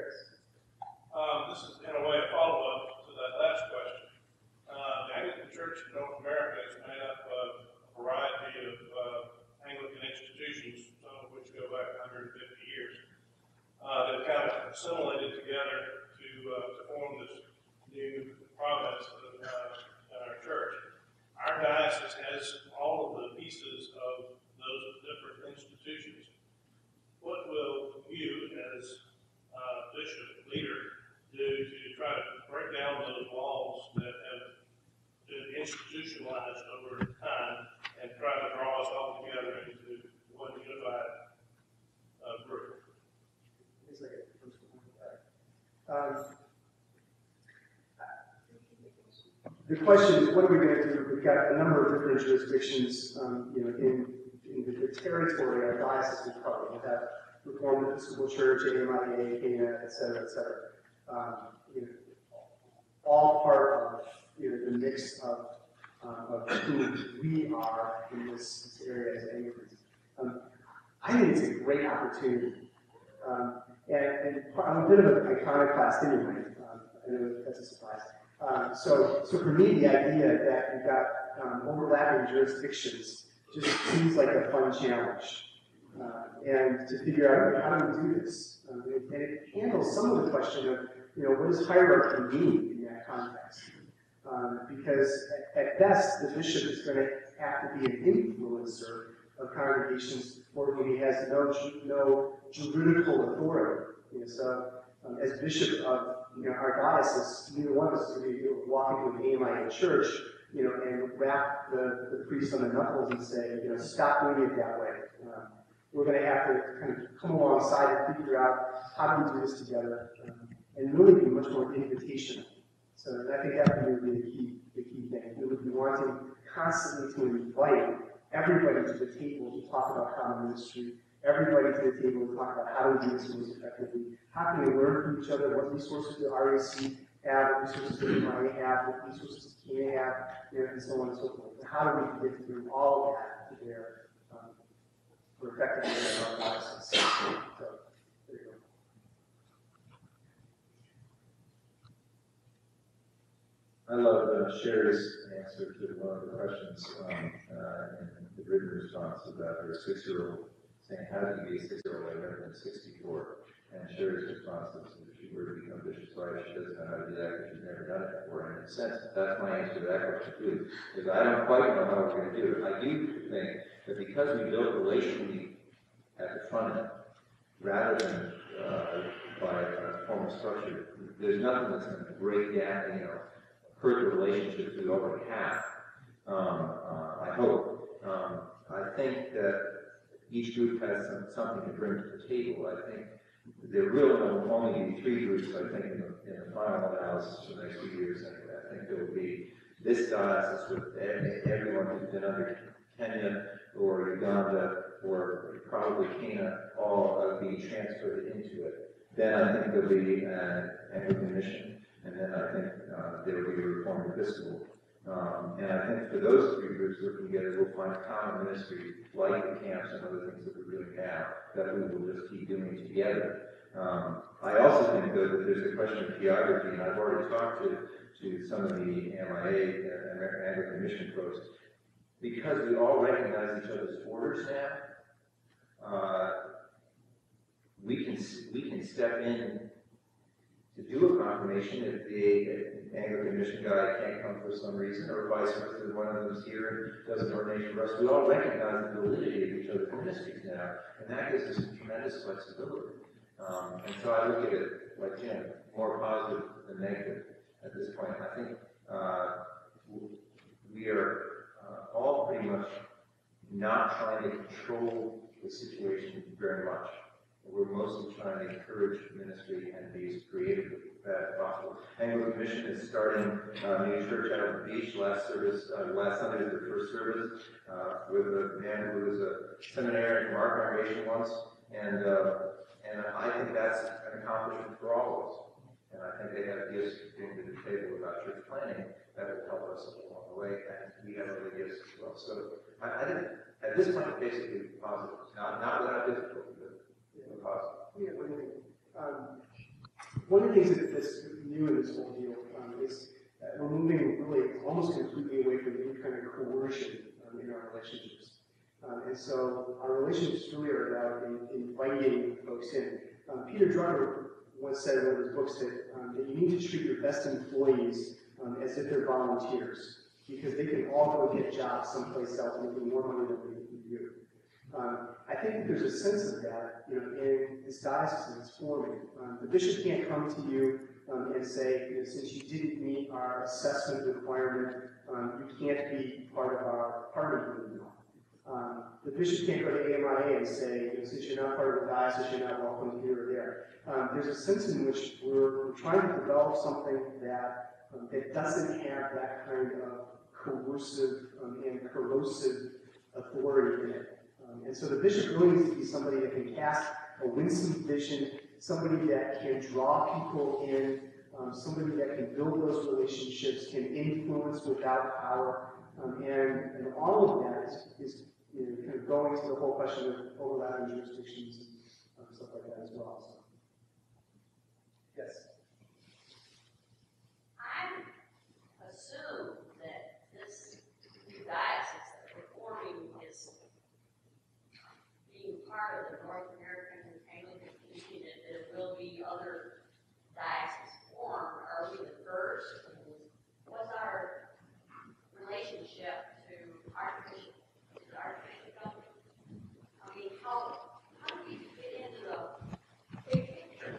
parish? This is, in a way, a follow-up to that last question. The Anglican Church in North America is made up of a variety of Anglican institutions, some of which go back 150 years. They've kind of assimilated together to form this new province in our church. Our diocese has all of the pieces of those different institutions. What will you, as bishop, leader, do to try to break down those walls that have been institutionalized over time and try to draw us all together into one unified group? The question is, what are we going to do? We've got a number of different jurisdictions, in the territory. Our diocese will probably have Reformed Episcopal Church, AMIA, Cana, et cetera, all part of the mix of who we are in this area as Anglicans. I think it's a great opportunity. And I'm a bit of an iconoclast anyway. I know that's a surprise. So for me, the idea that we've got overlapping jurisdictions just seems like a fun challenge. And to figure out how do we do this. And it handles some of the question of, what does hierarchy mean in that context? Because at best, the bishop is going to have to be an influencer of congregations for whom he has no juridical authority. So as bishop of our diocese, neither one of us is going to be able to walk into an AMIA church, and wrap the priest on the knuckles and say, stop doing it that way. We're going to have to kind of come alongside and figure out how do we do this together, and really be much more invitational. So I think that would be the key thing. We would be wanting constantly to invite everybody to the table to talk about common ministry, everybody to the table to talk about how do we do this most effectively, how can we learn from each other, what resources do RAC have, what resources do MIA have, what resources can they have, and so on and so forth. And how do we get through all of that to bear for effectiveness in our diocese? So, there you go. I love Sherry's answer to one of the questions in the written response about her 6-year-old saying, how do you be a 6-year-old rather than 64? And Sherry's response is, if she were to become bishop's wife, she doesn't know how to do that because she's never done it before. And in a sense, that's my answer to that question too, because I don't quite know how we're going to do it. I do think that because we built relationally at the front end, rather than by a formal structure, there's nothing that's going to break down, hurt the relationships we already have. I hope. I think that each group has something to bring to the table. I think there will only be 3 groups, I think, in the final analysis for the next few years. I think there will be this diocese with everyone who's been under Kenya or Uganda or probably Cana all being transferred into it. Then I think there'll be an Anglican mission, and then I think there will be a Reformed Episcopal. And I think for those 3 groups working together, we'll find common ministry like the camps and other things that we really have that we will just keep doing together. I also think, though, that there's a question of geography, and I've already talked to some of the MIA, American Anglican Mission folks, because we all recognize each other's borders now. We can step in to do a confirmation if the Anglican mission guy can't come for some reason, or vice versa, one of them's here and does an ordination for us. We all recognize the validity of each other's ministries now, and that gives us tremendous flexibility. And so I look at it, like Jim, more positive than negative at this point. I think we are all pretty much not trying to control the situation very much. We're mostly trying to encourage ministry and be as creative as possible. Anglican Mission is starting a new church out on the beach. Last Sunday was their first service with a man who was a seminarian from our congregation once, and I think that's an accomplishment for all of us. And I think they have gifts to bring to the table about church planning that will help us along the way, and we have other gifts as well. So I think at this point, basically positive, not without difficulty, but positive. Yeah, one of the things that's new in this whole deal is that we're moving really almost completely away from any kind of coercion in our relationships. And so our relationships really are about inviting folks in. Peter Drucker once said in one of his books that you need to treat your best employees as if they're volunteers, because they can all go get jobs someplace else making more money than you. I think that there's a sense of that, in this diocese that's forming. The bishop can't come to you and say, since you didn't meet our assessment requirement, you can't be part of our party anymore. The bishop can't go to AMIA and say, since you're not part of the diocese, you're not welcome here or there. There's a sense in which we're trying to develop something that doesn't have that kind of coercive and corrosive authority in it. And so the bishop really needs to be somebody that can cast a winsome vision, somebody that can draw people in, somebody that can build those relationships, can influence without power, and all of that is kind of going to the whole question of overlapping jurisdictions and stuff like that as well. So. Yes. I assume that this diocese that we're forming is being part of the North American Anglican Communion, and there will be other dioceses formed. Are we the first? What's our relationship to Archbishop? I mean, how do we fit into the big picture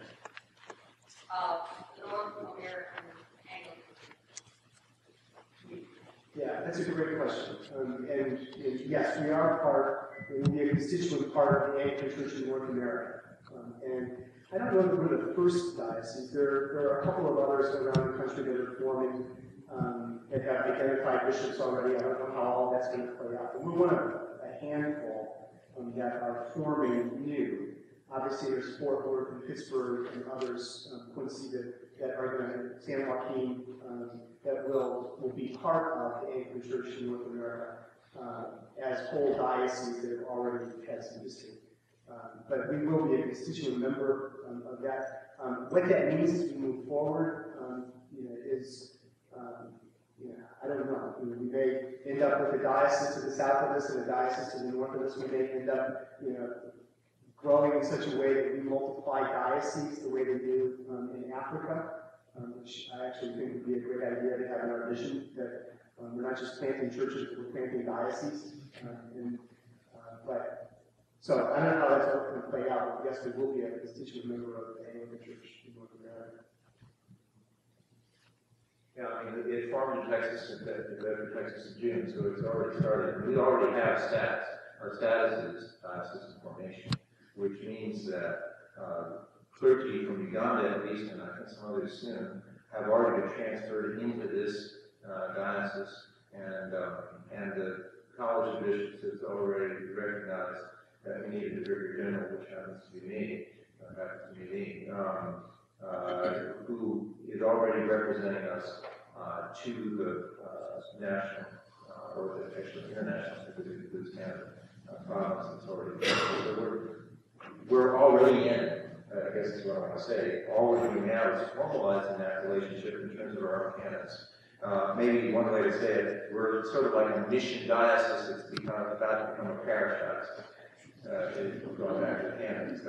of the North American Anglican community? Yeah, that's a great question. And yes, we are part, and we'll be a constituent part of the Anglican Church in North America. And I don't know that we're the first diocese. There are a couple of others around the country that are forming, that have identified bishops already. I don't know how all that's going to play out. But we're one of a handful that are forming new. Obviously, there's Fort Worth and Pittsburgh and others, Quincy, that are going to, San Joaquin, that will be part of the Anglican Church in North America as whole dioceses that have already had some history. But we will be a constituent member of that. What that means as we move forward is, I don't know. We may end up with a diocese to the south of us and a diocese to the north of us. We may end up, growing in such a way that we multiply dioceses the way they do in Africa, which I actually think would be a great idea to have in our vision, that we're not just planting churches, but we're planting dioceses. So I don't know how that's going to play out, but yes, we will be a constituent member of the Anglican Church in North America. Yeah, I mean, it formed in Texas in June, so it's already started. We already have stats. Our status is diocese formation, which means that clergy from Uganda, at least, and I think some others soon, have already been transferred into this diocese, and the College of Bishops has already recognized that we needed a Vicar General, which happens to be me, who is already representing us to the national, or actually international, because it includes Canada, province authority. So we're already in, I guess is what I want to say. All we're doing now is formalizing that relationship in terms of our own canons. Maybe one way to say it, we're sort of like a mission diocese that's about to become a parish diocese. Going back to the canons.